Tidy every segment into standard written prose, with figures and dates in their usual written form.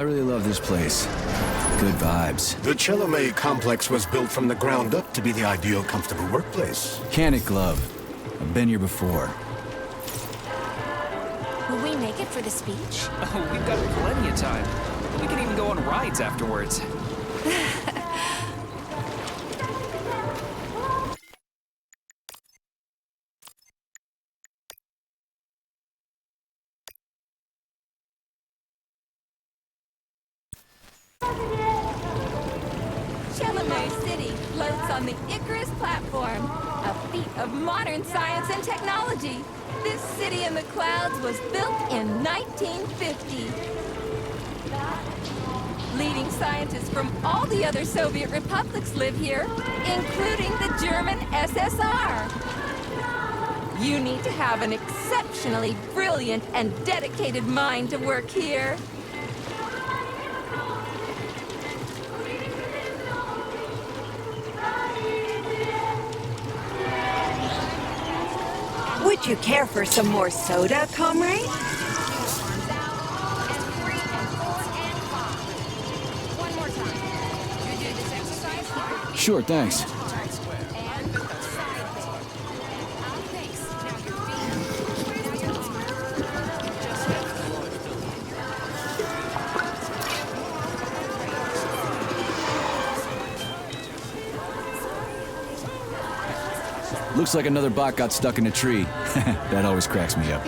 I really love this place. Good vibes. The Chelomey complex was built from the ground up to be the ideal, comfortable workplace. Can't glove. I've been here before. Will we make it for the speech? Oh, we've got plenty of time. We can even go on rides afterwards. Chelomey City floats on the Icarus platform, a feat of modern science and technology. This city in the clouds was built in 1950. Leading scientists from all the other Soviet republics live here, including the German SSR. You need to have an exceptionally brilliant and dedicated mind to work here. Would you care for some more soda, comrade? One more time. You do this exercise here. Sure, thanks. And side bend. Thanks. Now your feet. Now your arms. Looks like another bot got stuck in a tree. That always cracks me up.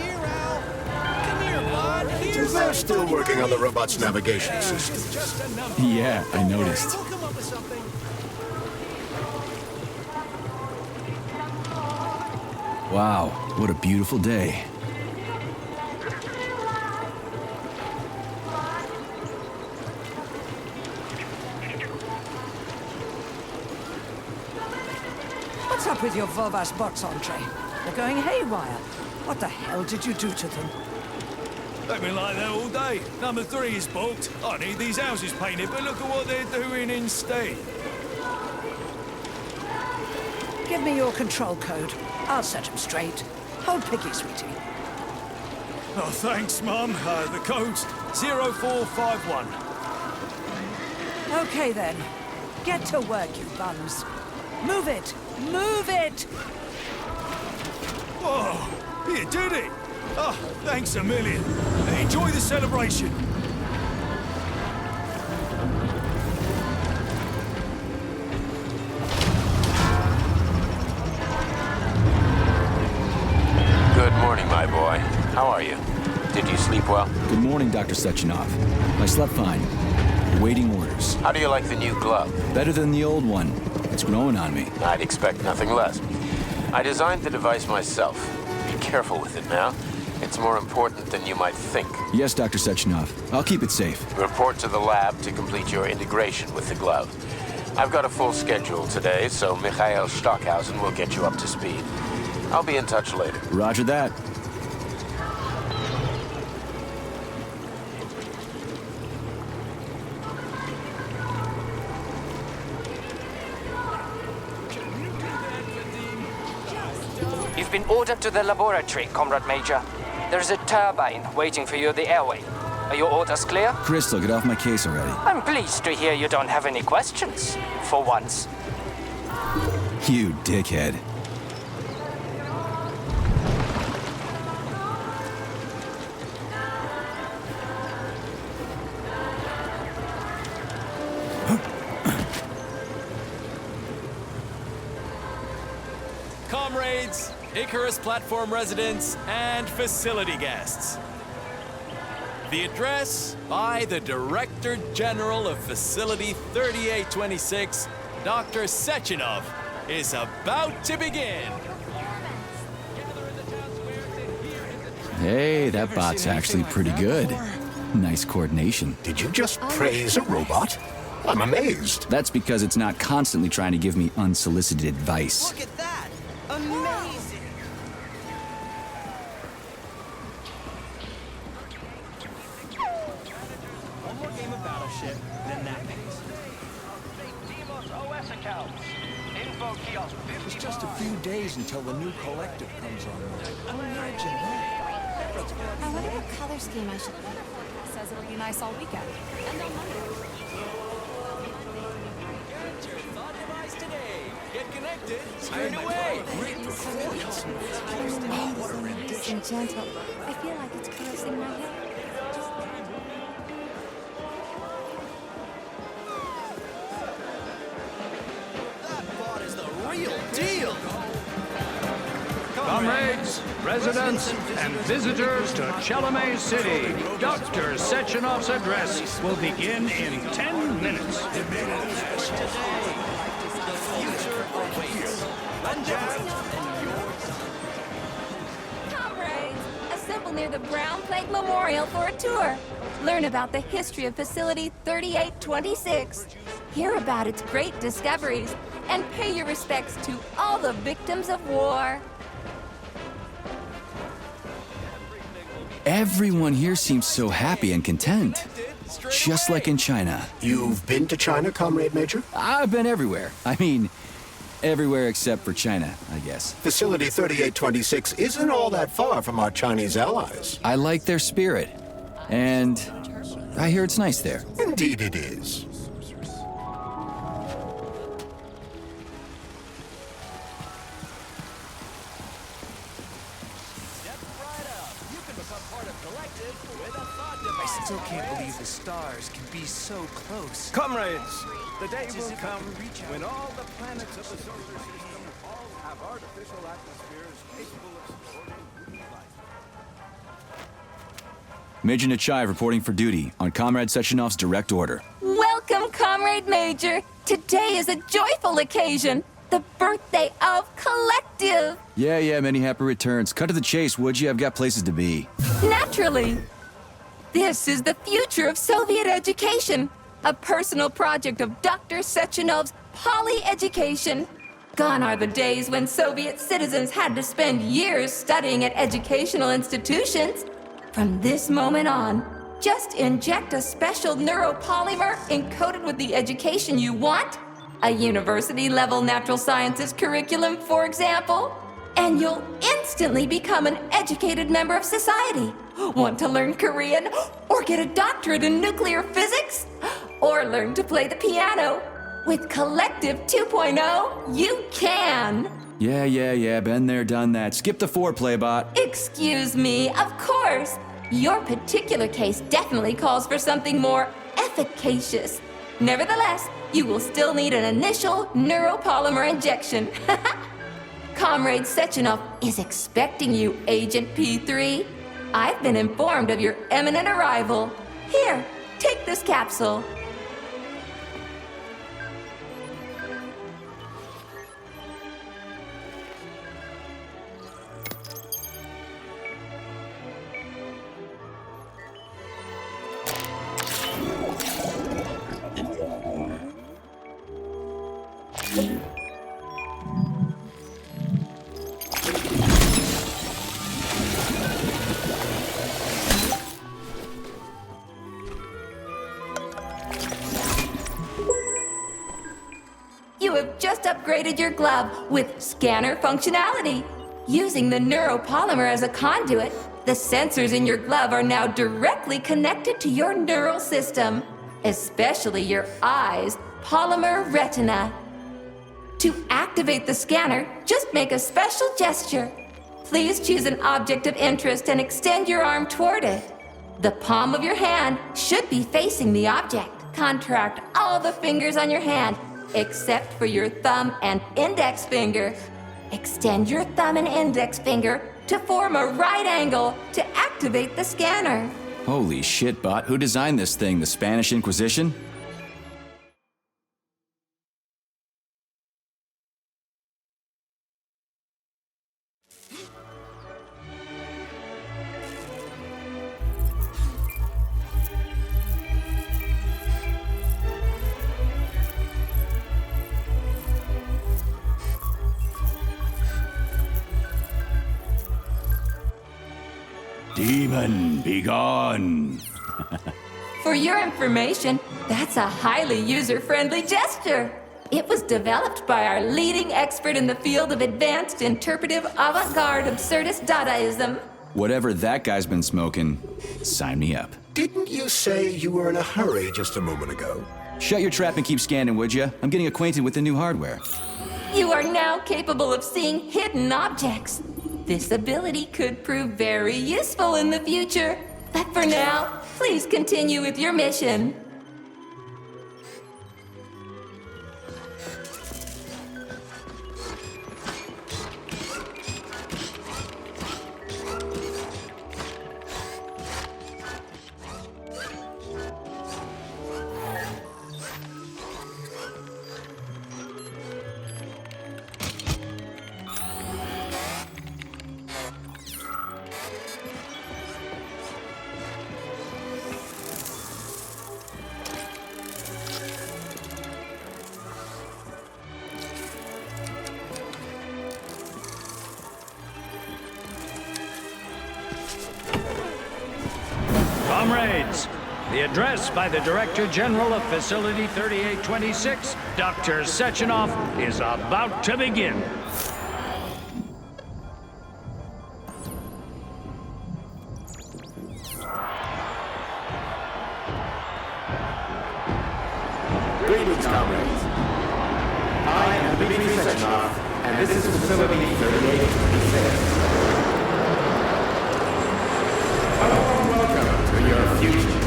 They're still working on the robot's navigation system. Yeah, I noticed. Wow, what a beautiful day. What's up with your Vovas bots, Andre? They're going haywire. What the hell did you do to them? They've been like that all day. Number 3 is booked. I need these houses painted, but look at what they're doing instead. Give me your control code. I'll set them straight. Hold Piggy, sweetie. Oh, thanks, Mum. The code's 0451. Okay, then. Get to work, you bums. Move it! Move it! Oh, you did it! Oh, thanks a million. Enjoy the celebration. Good morning, my boy. How are you? Did you sleep well? Good morning, Dr. Sechenov. I slept fine. Awaiting orders. How do you like the new glove? Better than the old one. It's growing on me. I'd expect nothing less. I designed the device myself. Be careful with it now. It's more important than you might think. Yes, Dr. Sechenov. I'll keep it safe. Report to the lab to complete your integration with the glove. I've got a full schedule today, so Mikhail Stockhausen will get you up to speed. I'll be in touch later. Roger that. You've been ordered to the laboratory, Comrade Major. There's a turbine waiting for you at the airway. Are your orders clear? Crystal, get off my case already. I'm pleased to hear you don't have any questions. For once. You dickhead. Comrades, Icarus platform residents, and facility guests. The address by the Director General of Facility 3826, Dr. Sechenov, is about to begin. Hey, that bot's actually pretty good. Nice coordination. Did you just praise a robot? I'm amazed. That's because it's not constantly trying to give me unsolicited advice. Look at that! Amazing! One more game of Battleship, then that pays. It's just a few days until the new collective comes online. Imagine that. I wonder what color scheme I should pick. Says it'll be nice all weekend. And they'll know you. Get your thought device today. Get connected straight away. Nice and gentle. I feel like it's caressing my head. Comrades, residents, and visitors to Chalamet City, Dr. Sechenov's address will begin in 10 minutes. Comrades, assemble near the Brown Plague Memorial for a tour. Learn about the history of Facility 3826. Hear about its great discoveries, and pay your respects to all the victims of war. Everyone here seems so happy and content. Just like in China. You've been to China, Comrade Major? I've been everywhere. I mean, everywhere except for China, I guess. Facility 3826 isn't all that far from our Chinese allies. I like their spirit. And I hear it's nice there. Indeed it is. I still can't believe the stars can be so close. Comrades, the day will come when all the planets of the solar system all have artificial atmospheres capable of supporting life. Major Nechayev reporting for duty on Comrade Sechenov's direct order. Welcome, Comrade Major. Today is a joyful occasion. The birthday of Collective. Yeah, many happy returns. Cut to the chase, would you? I've got places to be. Naturally. This is the future of Soviet education, a personal project of Dr. Sechenov's Poly-Education. Gone are the days when Soviet citizens had to spend years studying at educational institutions. From this moment on, just inject a special neuropolymer encoded with the education you want, a university-level natural sciences curriculum, for example, and you'll instantly become an educated member of society. Want to learn Korean? Or get a doctorate in nuclear physics? Or learn to play the piano? With Collective 2.0, you can! Yeah, been there, done that. Skip the foreplay, bot. Excuse me, of course. Your particular case definitely calls for something more efficacious. Nevertheless, you will still need an initial neuropolymer injection. Comrade Sechenov is expecting you, Agent P3. I've been informed of your imminent arrival. Here, take this capsule. You have just upgraded your glove with scanner functionality. Using the neuropolymer as a conduit, the sensors in your glove are now directly connected to your neural system, especially your eyes' polymer retina. To activate the scanner, just make a special gesture. Please choose an object of interest and extend your arm toward it. The palm of your hand should be facing the object. Contract all the fingers on your hand, except for your thumb and index finger. Extend your thumb and index finger to form a right angle to activate the scanner. Holy shit, bot. Who designed this thing? The Spanish Inquisition? Demon, be gone! For your information, that's a highly user-friendly gesture. It was developed by our leading expert in the field of advanced interpretive avant-garde absurdist Dadaism. Whatever that guy's been smoking, sign me up. Didn't you say you were in a hurry just a moment ago? Shut your trap and keep scanning, would you? I'm getting acquainted with the new hardware. You are now capable of seeing hidden objects. This ability could prove very useful in the future. But for now, please continue with your mission. Comrades, the address by the Director General of Facility 3826, Dr. Sechenov, is about to begin. Greetings, comrades. I am Dmitry Sechenov, and this is Facility 3826. A warm welcome to your future.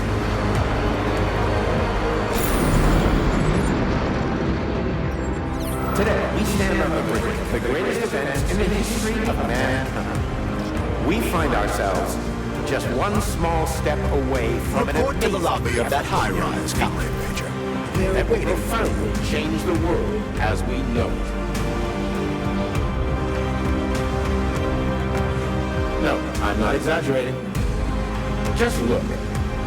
Today, we stand on the brink of the greatest event in the history of mankind. We find ourselves just one small step away from an Report to the amazing lobby of that high-rise, Comrade Major. that will profoundly change the world as we know it. No, I'm not exaggerating. Just look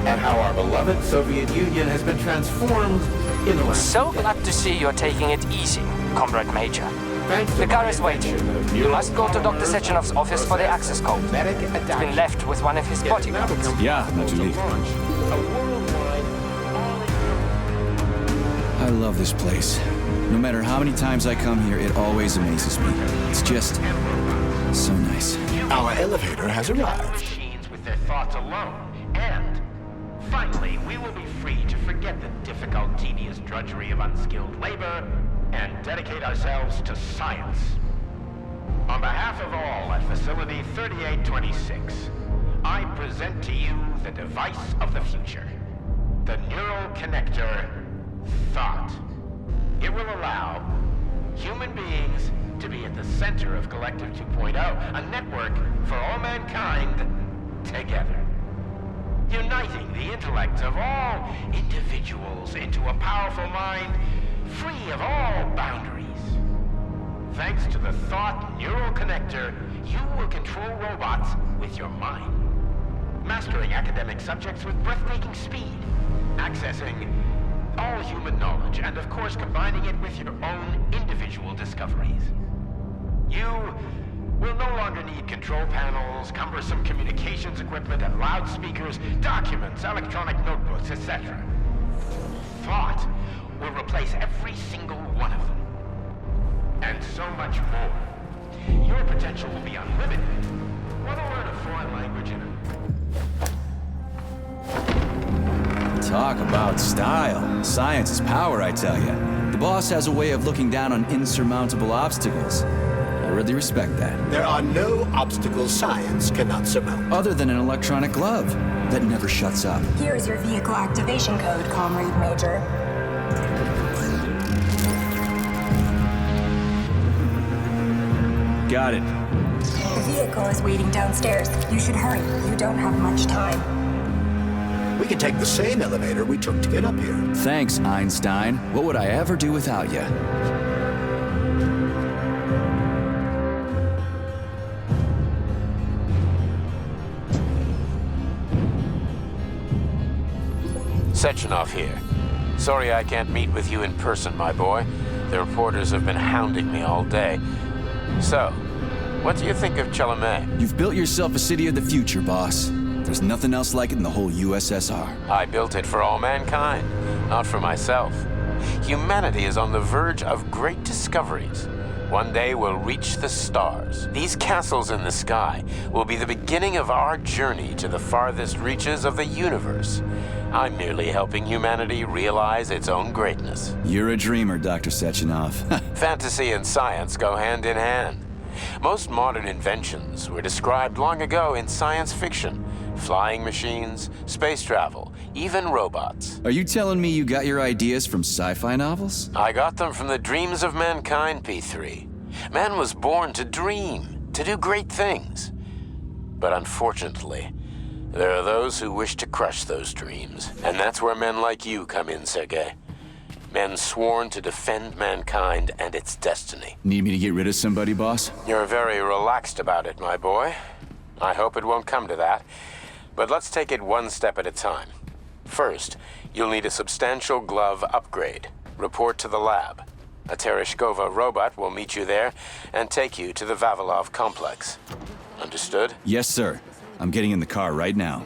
at how our beloved Soviet Union has been transformed in the last So glad to see you're taking it easy, Comrade Major. Thanks to The car my is waiting. invention of You must go to Dr. neural Sechenov's office for the access code. Medic It's been adaptation. left with one of his It has now bodyguards. become Yeah, possible not too to late. launch a worldwide I love this place. No matter how many times I come here, it always amazes me. It's just so nice. Our elevator has arrived. machines with their thoughts alone. And finally, we will be free to forget the difficult, tedious drudgery of unskilled labor and dedicate ourselves to science. On behalf of all at Facility 3826, I present to you the device of the future, the neural connector, Thought. It will allow human beings to be at the center of Collective 2.0, a network for all mankind together. Uniting the intellects of all individuals into a powerful mind free of all boundaries. Thanks to the Thought Neural Connector, you will control robots with your mind. Mastering academic subjects with breathtaking speed. Accessing all human knowledge, and of course combining it with your own individual discoveries. You will no longer need control panels, cumbersome communications equipment, and loudspeakers, documents, electronic notebooks, etc. Thought will replace every single one of them. And so much more. Your potential will be unlimited. Want to learn a foreign language in Talk about style. Science is power, I tell you. The boss has a way of looking down on insurmountable obstacles. I really respect that. There are no obstacles science cannot surmount. Other than an electronic glove that never shuts up. Here's your vehicle activation code, Comrade Major. Got it. The vehicle is waiting downstairs. You should hurry. You don't have much time. We can take the same elevator we took to get up here. Thanks, Einstein. What would I ever do without you? Sechenov here. Sorry I can't meet with you in person, my boy. The reporters have been hounding me all day. So, what do you think of Chalamet? You've built yourself a city of the future, boss. There's nothing else like it in the whole USSR. I built it for all mankind, not for myself. Humanity is on the verge of great discoveries. One day we'll reach the stars. These castles in the sky will be the beginning of our journey to the farthest reaches of the universe. I'm merely helping humanity realize its own greatness. You're a dreamer, Dr. Sechenov. Fantasy and science go hand in hand. Most modern inventions were described long ago in science fiction. Flying machines, space travel, even robots. Are you telling me you got your ideas from sci-fi novels? I got them from the dreams of mankind, P3. Man was born to dream, to do great things. But unfortunately, there are those who wish to crush those dreams. And that's where men like you come in, Sergei. Men sworn to defend mankind and its destiny. Need me to get rid of somebody, boss? You're very relaxed about it, my boy. I hope it won't come to that. But let's take it one step at a time. First, you'll need a substantial glove upgrade. Report to the lab. A Tereshkova robot will meet you there and take you to the Vavilov complex. Understood? Yes, sir. I'm getting in the car right now.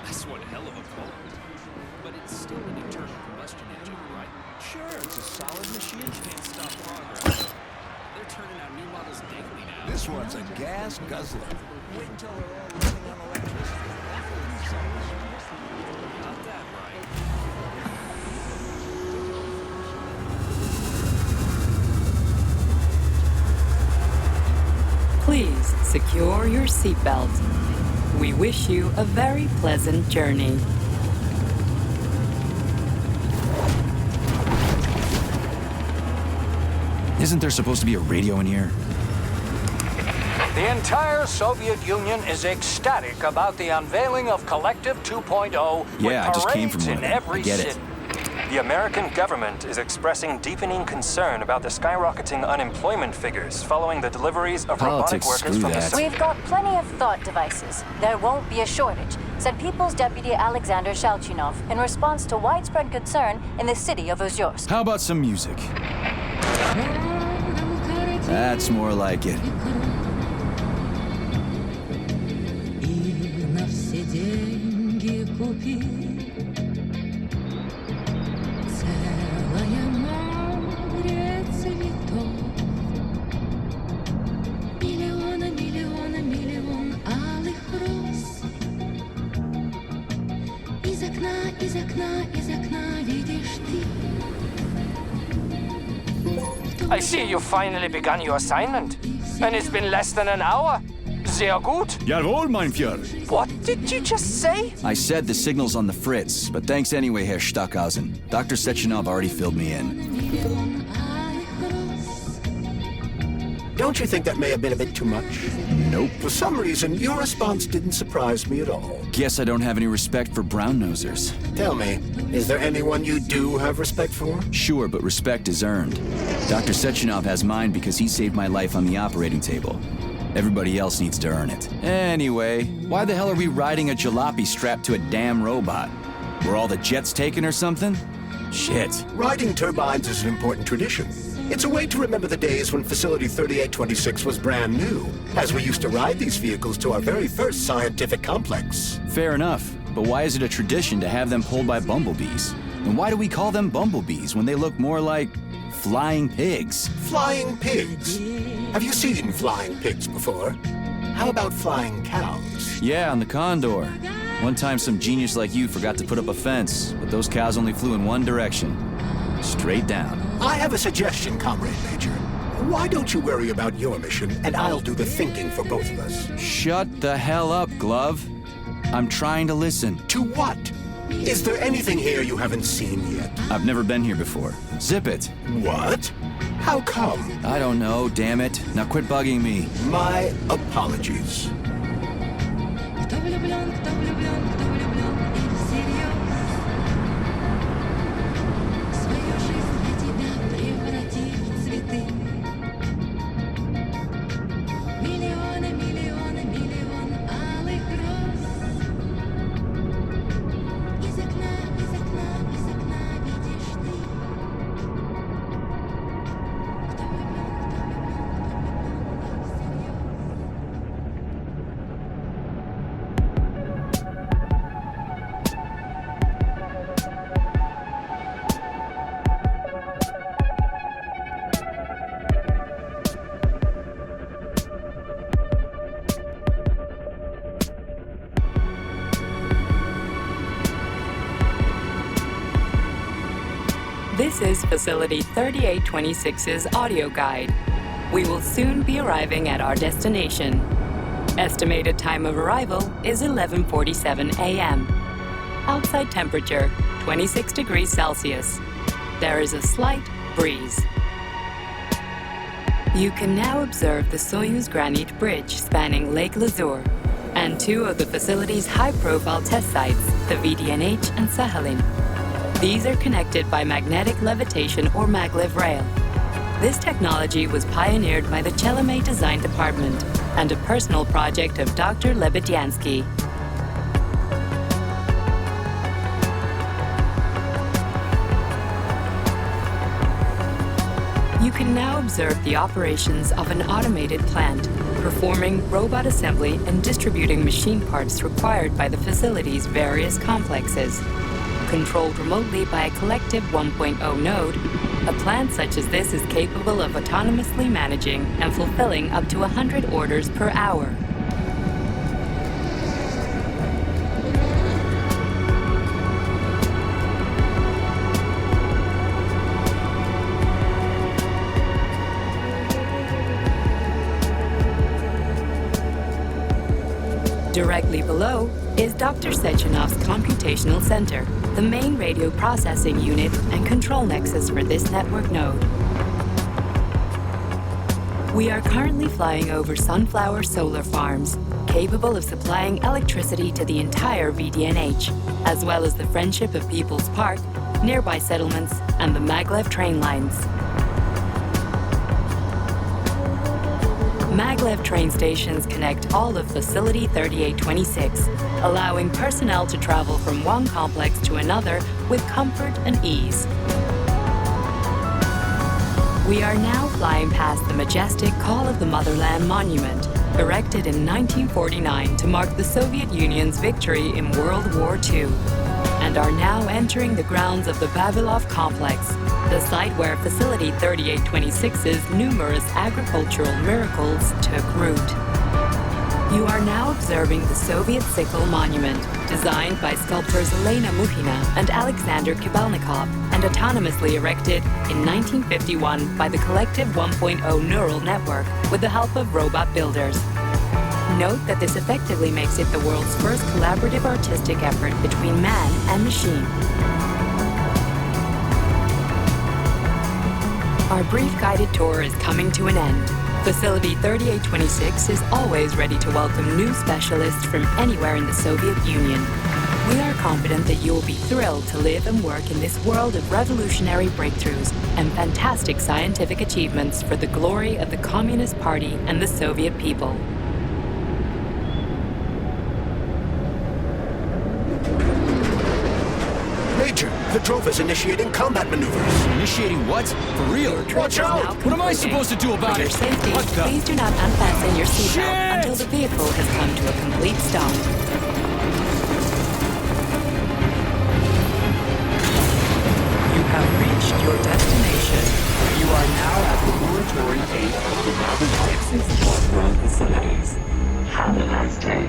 That's one hell of a car. But it's still an internal combustion engine, right? Sure, it's a solid machine. Can't stop progress. They're turning out new models daily now. This one's a gas guzzler. Wait until they're all running on electricity. Not that right. Please secure your seatbelt. We wish you a very pleasant journey. Isn't there supposed to be a radio in here? The entire Soviet Union is ecstatic about the unveiling of Collective 2.0 Yeah, I just came from parades one in of them. I every get city. it. The American government is expressing deepening concern about the skyrocketing unemployment figures following the deliveries of robotic Politics, workers screw from that. the... We've got plenty of thought devices. There won't be a shortage, said People's Deputy Alexander Shalchinov in response to widespread concern in the city of Ozyorsk. How about some music? That's more like it. I see you finally begun your assignment. And it's been less than an hour. Sehr gut. Jawohl, mein Führer. What did you just say? I said the signal's on the fritz, but thanks anyway, Herr Stockhausen. Dr. Sechenov already filled me in. Don't you think that may have been a bit too much? Nope. For some reason, your response didn't surprise me at all. Guess I don't have any respect for brown-nosers. Tell me, is there anyone you do have respect for? Sure, but respect is earned. Dr. Sechenov has mine because he saved my life on the operating table. Everybody else needs to earn it. Anyway, why the hell are we riding a jalopy strapped to a damn robot? Were all the jets taken or something? Shit. Riding turbines is an important tradition. It's a way to remember the days when Facility 3826 was brand new, as we used to ride these vehicles to our very first scientific complex. Fair enough, but why is it a tradition to have them pulled by bumblebees? And why do we call them bumblebees when they look more like flying pigs? Flying pigs? Have you seen flying pigs before? How about flying cows? Yeah, on the Condor. One time some genius like you forgot to put up a fence, but those cows only flew in one direction. Straight down. I have a suggestion, Comrade Major. Why don't you worry about your mission, and I'll do the thinking for both of us? Shut the hell up, Glove. I'm trying to listen. To what? Is there anything here you haven't seen yet? I've never been here before. Zip it. What? How come? I don't know, damn it. Now quit bugging me. My apologies. This is Facility 3826's audio guide. We will soon be arriving at our destination. Estimated time of arrival is 11:47 a.m. Outside temperature, 26 degrees Celsius. There is a slight breeze. You can now observe the Soyuz Granite Bridge spanning Lake Lazur and two of the facility's high-profile test sites, the VDNH and Sakhalin. These are connected by magnetic levitation or maglev rail. This technology was pioneered by the Chelomey Design Department and a personal project of Dr. Lebedyansky. You can now observe the operations of an automated plant, performing robot assembly and distributing machine parts required by the facility's various complexes. Controlled remotely by a collective 1.0 node, a plant such as this is capable of autonomously managing and fulfilling up to 100 orders per hour. Directly below is Dr. Sechenov's computational center, the main radio processing unit and control nexus for this network node. We are currently flying over Sunflower solar farms, capable of supplying electricity to the entire VDNH, as well as the Friendship of People's Park, nearby settlements, and the maglev train lines. Maglev train stations connect all of Facility 3826, allowing personnel to travel from one complex to another with comfort and ease. We are now flying past the majestic Call of the Motherland monument, erected in 1949 to mark the Soviet Union's victory in World War II, and are now entering the grounds of the Vavilov complex, the site where Facility 3826's numerous agricultural miracles took root. You are now observing the Soviet Sickle Monument, designed by sculptors Elena Mukhina and Alexander Kibalnikov, and autonomously erected in 1951 by the Collective 1.0 Neural Network with the help of robot builders. Note that this effectively makes it the world's first collaborative artistic effort between man and machine. Our brief guided tour is coming to an end. Facility 3826 is always ready to welcome new specialists from anywhere in the Soviet Union. We are confident that you will be thrilled to live and work in this world of revolutionary breakthroughs and fantastic scientific achievements for the glory of the Communist Party and the Soviet people. Major, the drove is initiating combat maneuvers. Initiating what? For real? Watch out! What am I supposed to do about For your it? safety, What the? please do not unfasten your Shit! seatbelt until the vehicle has come to a complete stop. You have reached your destination. You are now at Laboratory 8 of the Robert Texas Off-Road Facilities. Have a nice day.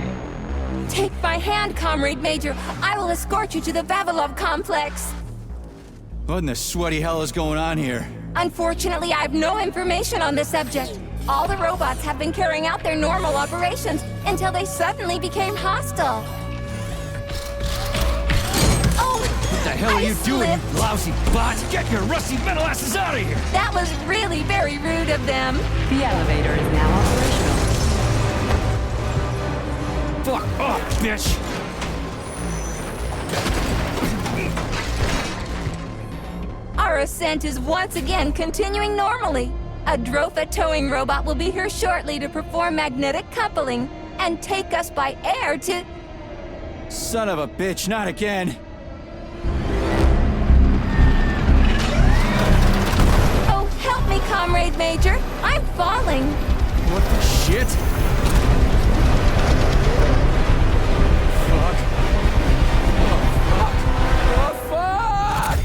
Take my hand, Comrade Major. I will escort you to the Vavilov complex. What in the sweaty hell is going on here? Unfortunately, I have no information on the subject. All the robots have been carrying out their normal operations until they suddenly became hostile. Oh! What the hell are you doing, you lousy bot? Get your rusty metal asses out of here! That was really very rude of them. The elevator is now operational. Fuck off, bitch! Our ascent is once again continuing normally. A Drofa towing robot will be here shortly to perform magnetic coupling and take us by air to... Son of a bitch, not again. Oh, help me, Comrade Major. I'm falling. What the shit? Fuck. Oh, fuck. Oh, fuck!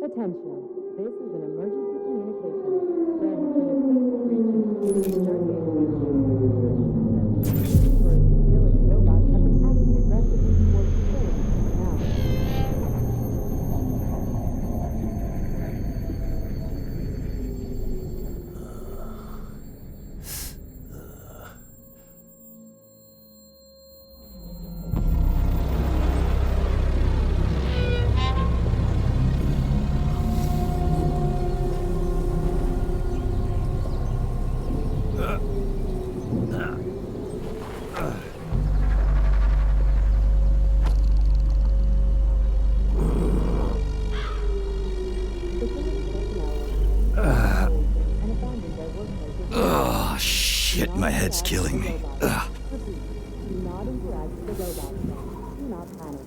Attention. This is an emergency communication. There has been a critical breach in Facility 3826. Numerous robots have been acting aggressively towards facility now. Oh, shit, my head's killing me. Ugh. Do not interact with the robot. Do not panic.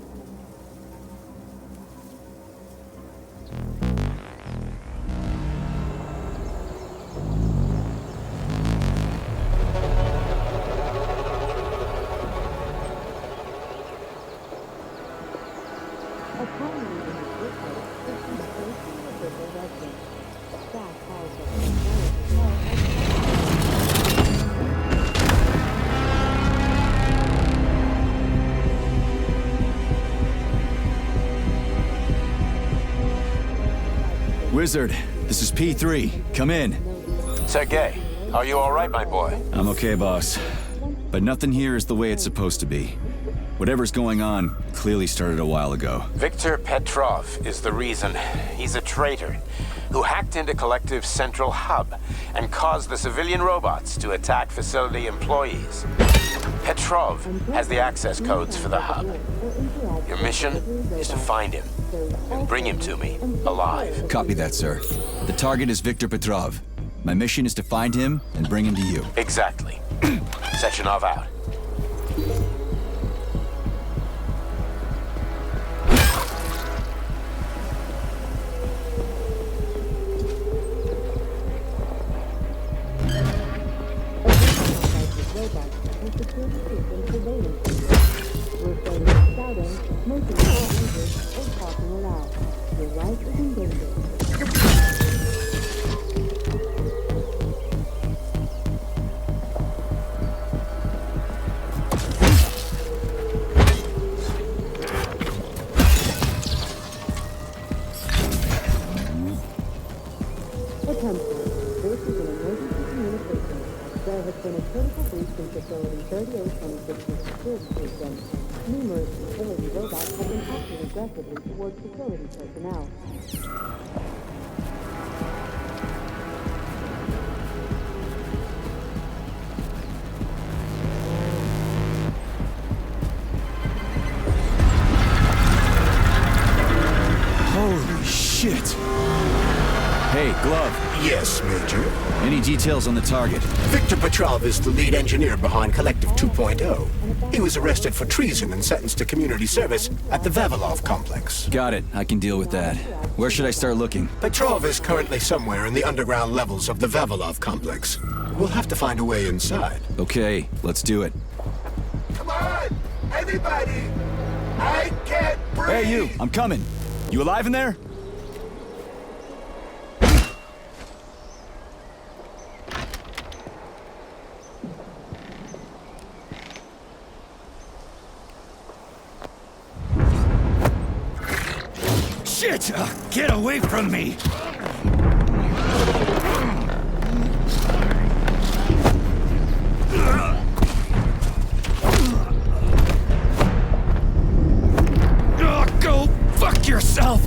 Wizard, this is P3. Come in. Sergei, are you all right, my boy? I'm okay, boss. But nothing here is the way it's supposed to be. Whatever's going on clearly started a while ago. Viktor Petrov is the reason. He's a traitor who hacked into Collective's central hub and caused the civilian robots to attack facility employees. Petrov has the access codes for the hub. Your mission is to find him and bring him to me alive. Copy that, sir. The target is Viktor Petrov. My mission is to find him and bring him to you. Exactly. Sechenov out. There has been a critical breach in Facility 3826's security system. Numerous facility robots have been acting aggressively towards facility personnel. Holy shit! Hey, Glove. Yes, Major? Any details on the target? Viktor Petrov is the lead engineer behind Collective 2.0. He was arrested for treason and sentenced to community service at the Vavilov complex. Got it. I can deal with that. Where should I start looking? Petrov is currently somewhere in the underground levels of the Vavilov complex. We'll have to find a way inside. Okay, let's do it. Come on! Everybody! I can't breathe! Hey, you! I'm coming. You alive in there? Shit! Get away from me! Go fuck yourself!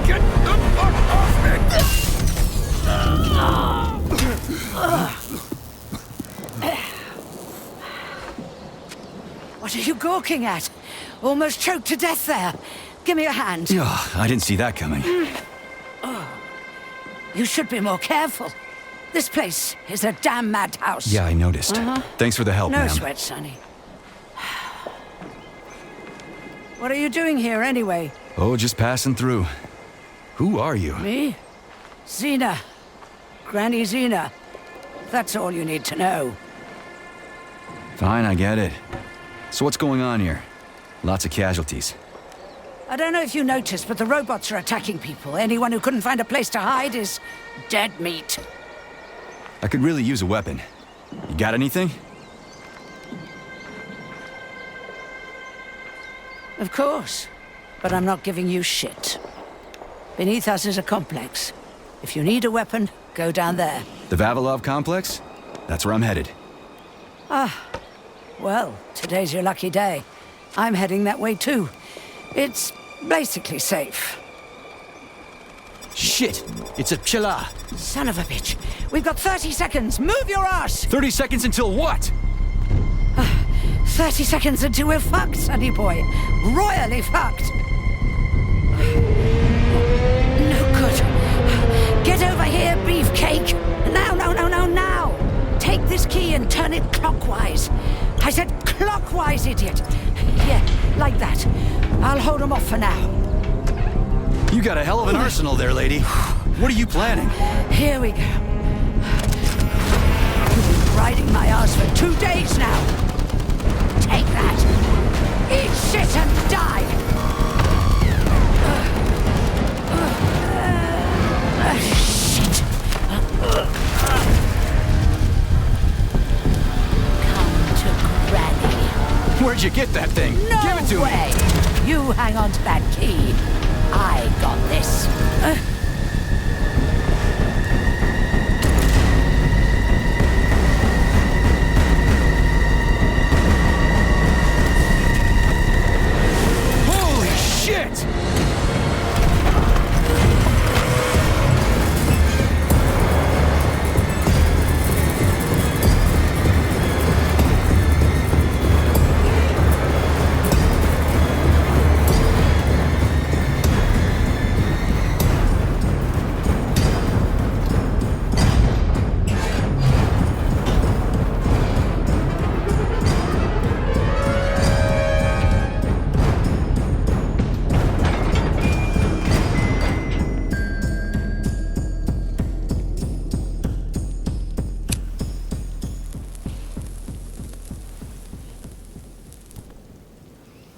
Get the fuck off me! What are you gawking at? Almost choked to death there. Give me a hand. Oh, I didn't see that coming. Oh. You should be more careful. This place is a damn madhouse. Yeah, I noticed. Thanks for the help, No ma'am. sweat, Sonny. What are you doing here, anyway? Oh, just passing through. Who are you? Me? Xena. Granny Xena. That's all you need to know. Fine, I get it. So what's going on here? Lots of casualties. I don't know if you noticed, but the robots are attacking people. Anyone who couldn't find a place to hide is dead meat. I could really use a weapon. You got anything? Of course. But I'm not giving you shit. Beneath us is a complex. If you need a weapon, go down there. The Vavilov complex? That's where I'm headed. Ah. Well, today's your lucky day. I'm heading that way too. It's basically safe. Shit! It's a Pchela! Son of a bitch. We've got 30 seconds. Move your ass! 30 seconds until what? 30 seconds until we're fucked, sonny boy. Royally fucked. No good. Get over here, beefcake. Now, now. Take this key and turn it clockwise. I said clockwise, idiot. Yeah, like that. I'll hold them off for now. You got a hell of an arsenal there, lady. What are you planning? Here we go. You've been riding my ass for 2 days now. Take that. Eat shit and die. Shit. Come to Granny. Where'd you get that thing? No Give it to way. me. You hang on to that key. I got this. Holy shit!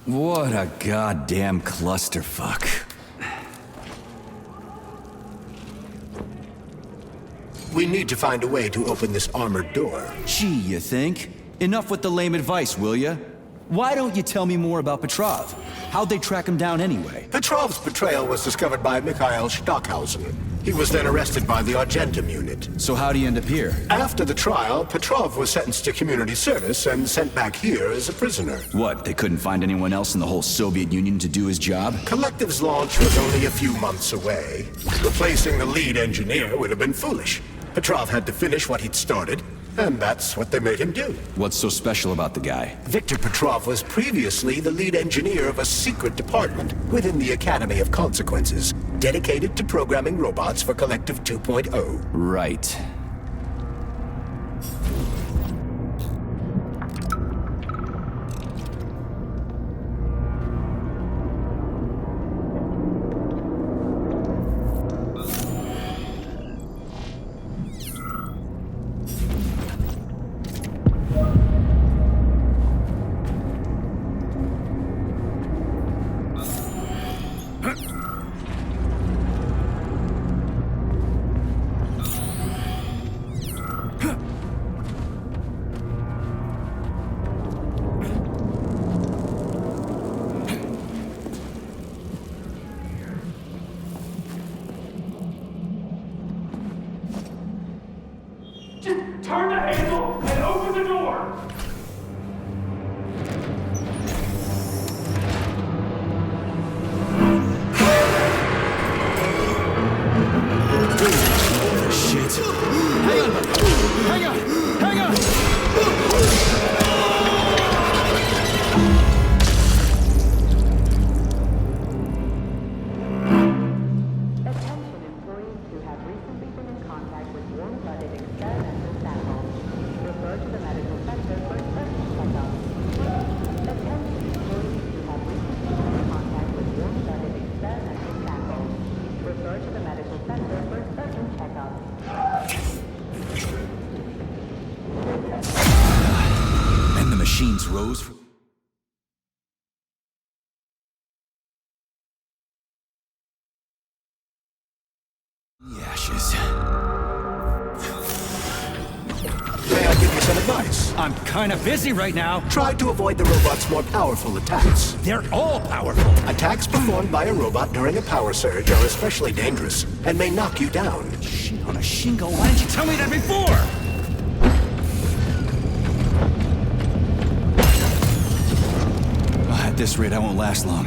What a goddamn clusterfuck. We need to find a way to open this armored door. Gee, you think? Enough with the lame advice, will ya? Why don't you tell me more about Petrov? How'd they track him down anyway? Petrov's betrayal was discovered by Mikhail Stockhausen. He was then arrested by the Argentum unit. So how'd he end up here? After the trial, Petrov was sentenced to community service and sent back here as a prisoner. What, they couldn't find anyone else in the whole Soviet Union to do his job? Collective's launch was only a few months away. Replacing the lead engineer would have been foolish. Petrov had to finish what he'd started, and that's what they made him do. What's so special about the guy? Viktor Petrov was previously the lead engineer of a secret department within the Academy of Consequences, dedicated to programming robots for Collective 2.0. Right. Turn the handle and open the door! Shit. Hang on! And the machines rose from May I give you some advice? I'm kind of busy right now. Try to avoid the robot's more powerful attacks. They're all powerful. Attacks performed by a robot during a power surge are especially dangerous and may knock you down. Shit on a shingo. Why didn't you tell me that before? At this rate, I won't last long.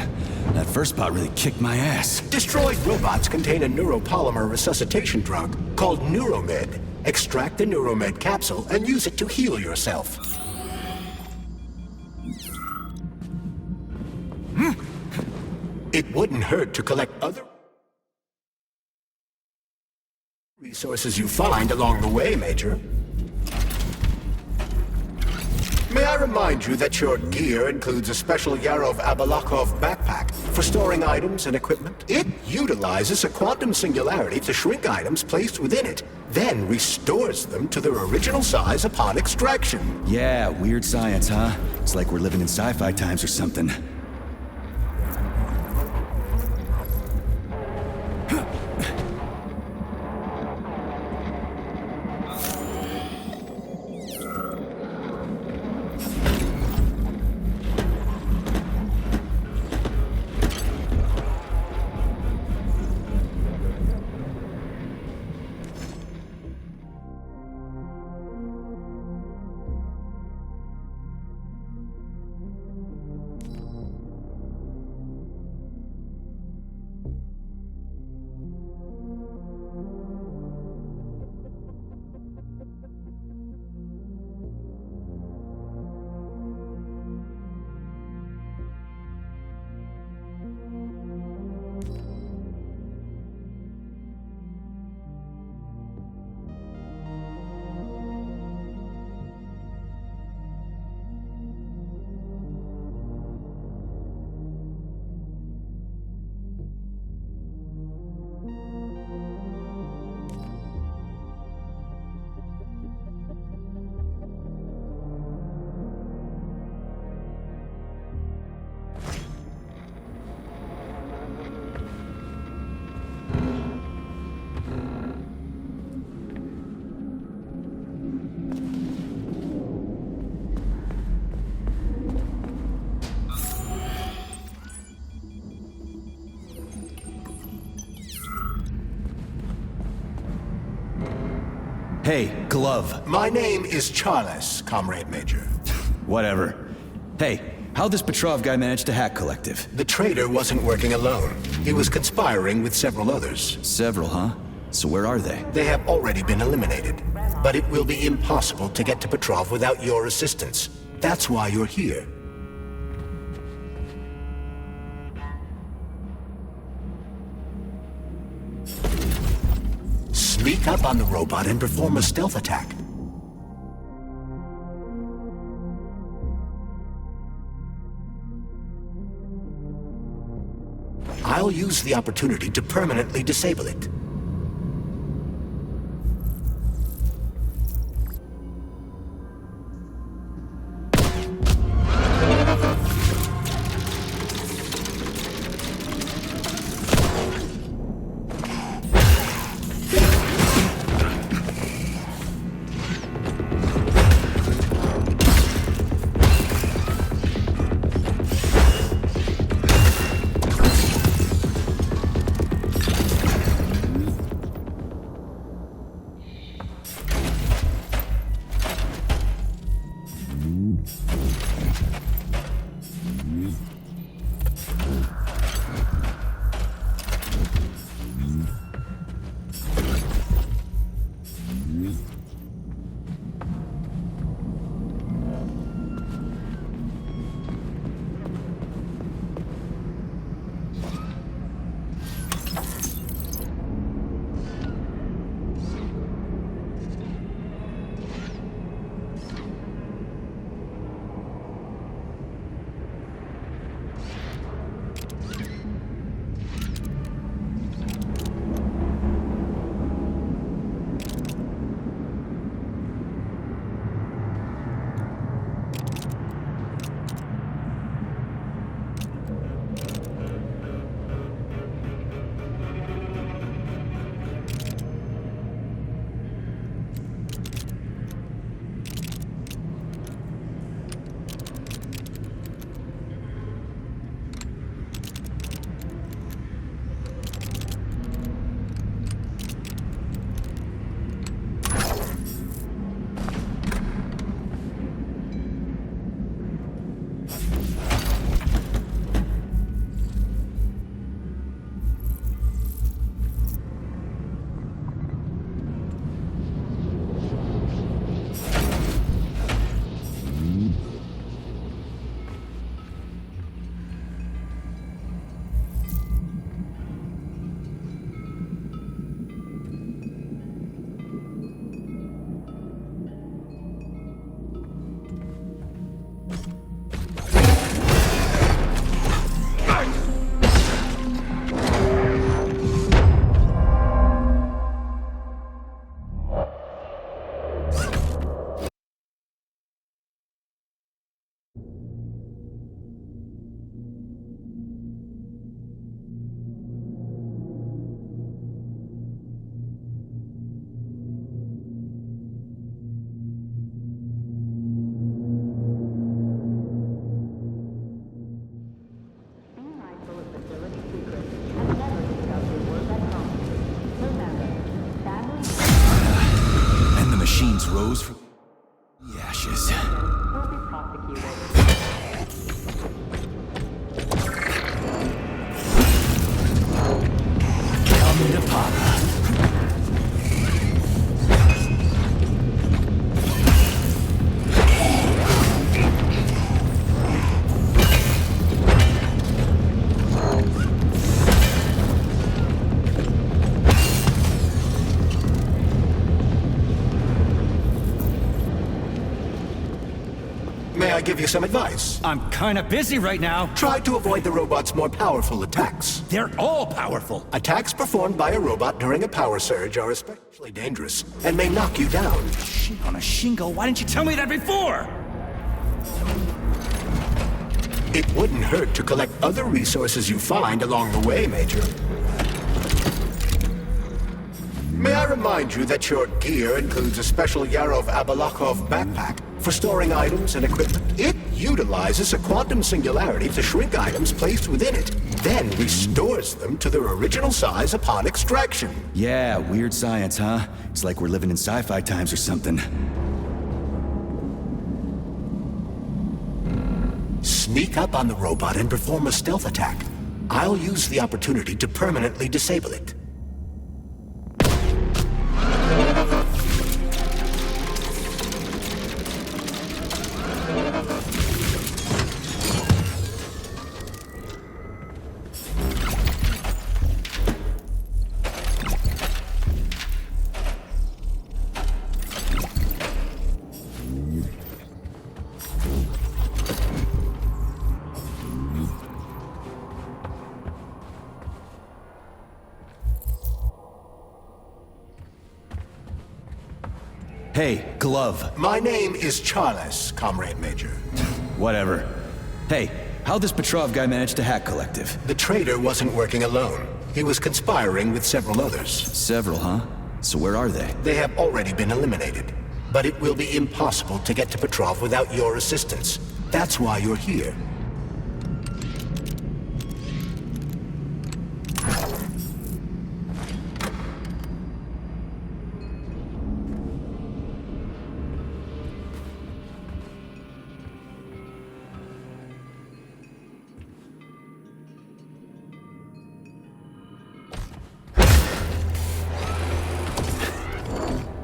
That first bot really kicked my ass. Destroyed robots contain a neuropolymer resuscitation drug called Neuromed. Extract the Neuromed capsule and use it to heal yourself. It wouldn't hurt to collect other resources you find along the way, Major. May I remind you that your gear includes a special Yarov Abalakov backpack for storing items and equipment? It utilizes a quantum singularity to shrink items placed within it, then restores them to their original size upon extraction. Yeah, weird science, huh? It's like we're living in sci-fi times or something. Hey, Glove. My name is Charles, Comrade Major. Whatever. Hey, how'd this Petrov guy manage to hack Collective? The traitor wasn't working alone. He was conspiring with several others. Several, huh? So where are they? They have already been eliminated. But it will be impossible to get to Petrov without your assistance. That's why you're here. Sneak up on the robot and perform a stealth attack. I'll use the opportunity to permanently disable it. machines rose from the ashes. Come to Papa. May I give you some advice? I'm kinda busy right now. Try to avoid the robot's more powerful attacks. They're all powerful. Attacks performed by a robot during a power surge are especially dangerous and may knock you down. Shit on a shingle, why didn't you tell me that before? It wouldn't hurt to collect other resources you find along the way, Major. May I remind you that your gear includes a special Yarov Abalakov backpack for storing items and equipment. It utilizes a quantum singularity to shrink items placed within it, then restores them to their original size upon extraction. Yeah, weird science, huh? It's like we're living in sci-fi times or something. Sneak up on the robot and perform a stealth attack. I'll use the opportunity to permanently disable it. Hey, Glove. My name is Charles, Comrade Major. Whatever. Hey, how'd this Petrov guy manage to hack Collective? The traitor wasn't working alone. He was conspiring with several others. Several, huh? So where are they? They have already been eliminated. But it will be impossible to get to Petrov without your assistance. That's why you're here.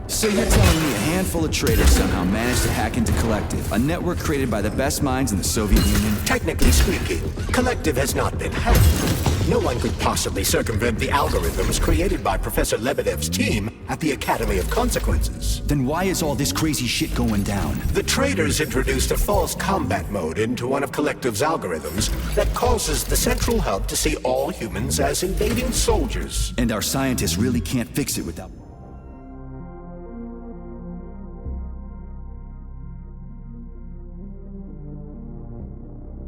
So you're telling me a handful of traitors somehow managed to hack into Collective, a network created by the best minds in the Soviet Union? Technically speaking, Collective has not been hacked. No one could possibly circumvent the algorithms created by Professor Lebedev's team at the Academy of Consequences. Then why is all this crazy shit going down? The traitors introduced a false combat mode into one of Collective's algorithms that causes the Central Hub to see all humans as invading soldiers. And our scientists really can't fix it without...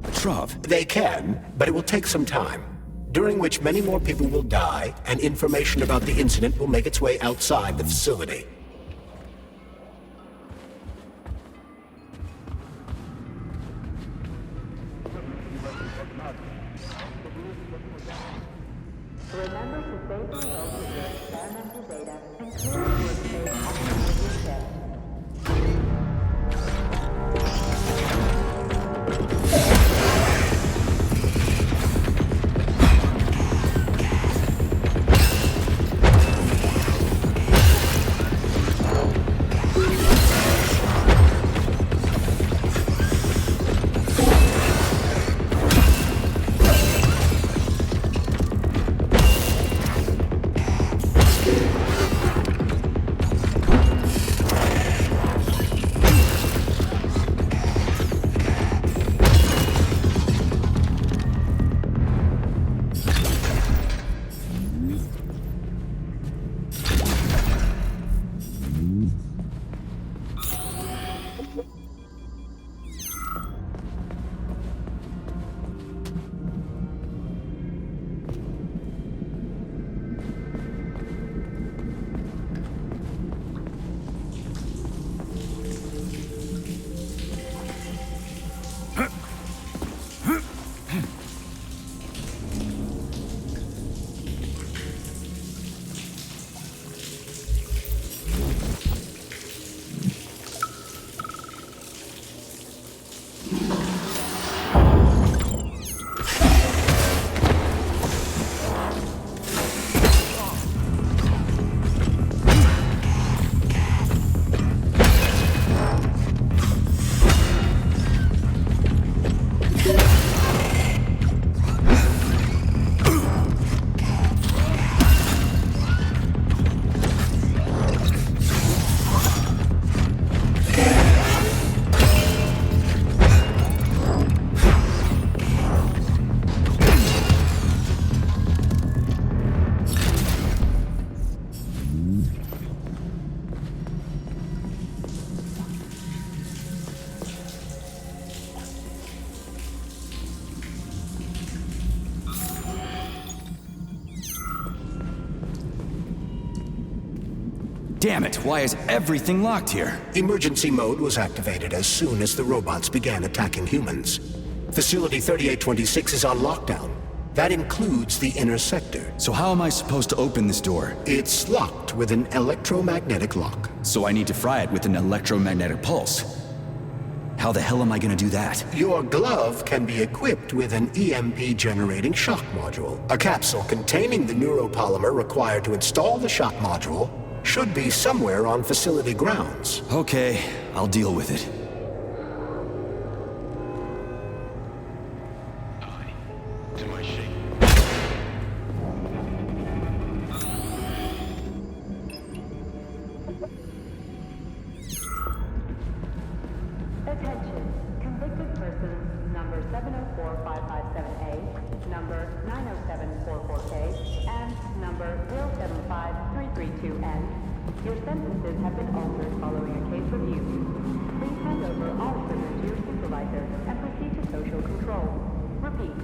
Petrov. They can, but it will take some time, during which many more people will die, and information about the incident will make its way outside the facility. Remember to save the results of your experimental data, including your state activity check. Damn it, why is everything locked here? Emergency mode was activated as soon as the robots began attacking humans. Facility 3826 is on lockdown. That includes the inner sector. So how am I supposed to open this door? It's locked with an electromagnetic lock. So I need to fry it with an electromagnetic pulse. How the hell am I gonna do that? Your glove can be equipped with an EMP-generating shock module. A capsule containing the neuropolymer required to install the shock module should be somewhere on facility grounds. Okay, I'll deal with it. Attention. Convicted persons number 704557A, number 90744K, and number 075332N. Your sentences have been altered following a case review. Please hand over all equipment to your supervisor and proceed to social control. Repeat.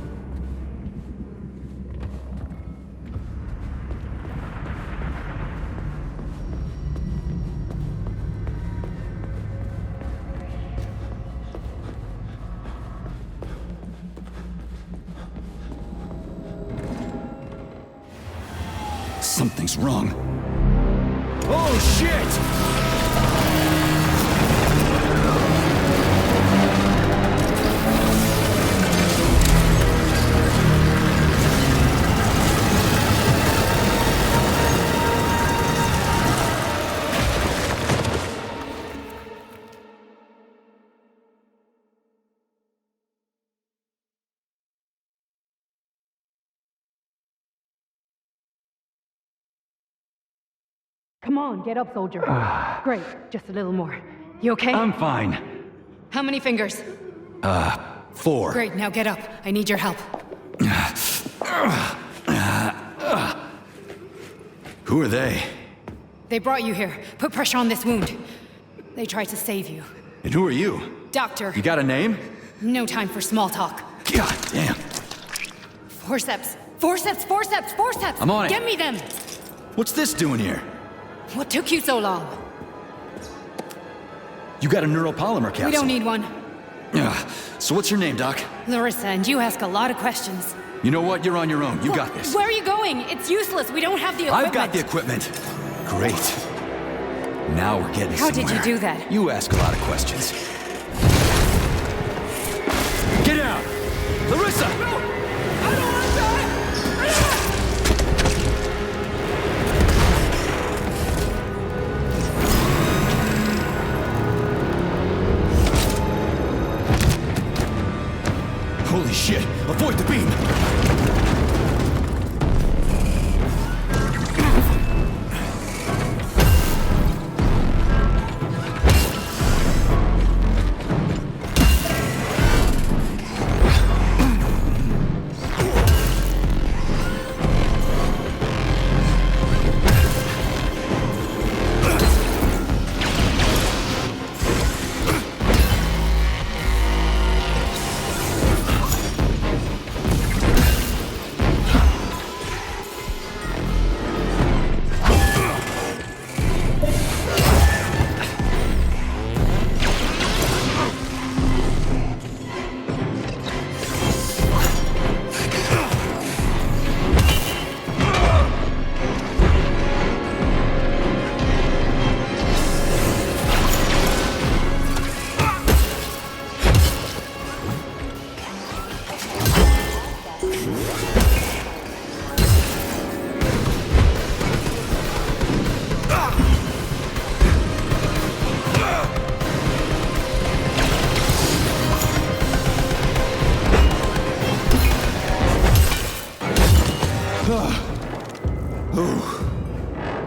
Something's wrong. Oh, shit! Come on, get up, soldier. Great, just a little more. You okay? I'm fine. How many fingers? 4. Great, now get up. I need your help. Who are they? They brought you here. Put pressure on this wound. They tried to save you. And who are you? Doctor. You got a name? No time for small talk. God damn. Forceps. Forceps, forceps, forceps! I'm on it. Get me them! What's this doing here? What took you so long? You got a neuropolymer capsule. We don't need one. So what's your name, Doc? Larissa, and you ask a lot of questions. You know what? You're on your own. You got this. Where are you going? It's useless. We don't have the equipment. I've got the equipment. Great. Now we're getting How somewhere. did you do that? You ask a lot of questions. Get out! Larissa! No! I don't want to die! Holy shit! Avoid the beam!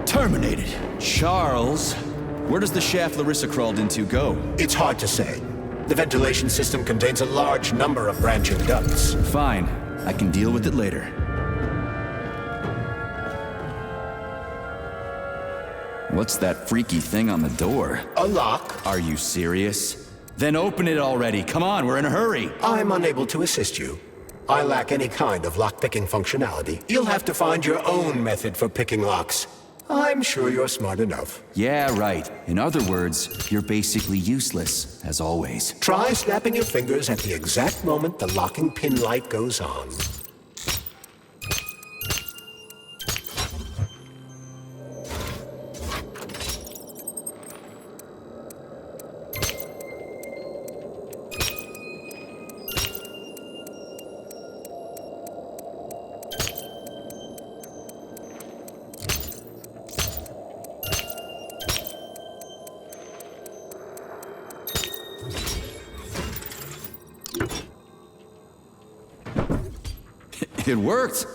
Terminated. Charles, where does the shaft Larissa crawled into go? It's hard to say. The ventilation system contains a large number of branching ducts. Fine. I can deal with it later. What's that freaky thing on the door? A lock. Are you serious? Then open it already. Come on, we're in a hurry. I'm unable to assist you. I lack any kind of lock-picking functionality. You'll have to find your own method for picking locks. I'm sure you're smart enough. Yeah, right. In other words, you're basically useless, as always. Try snapping your fingers at the exact moment the locking pin light goes on. It worked!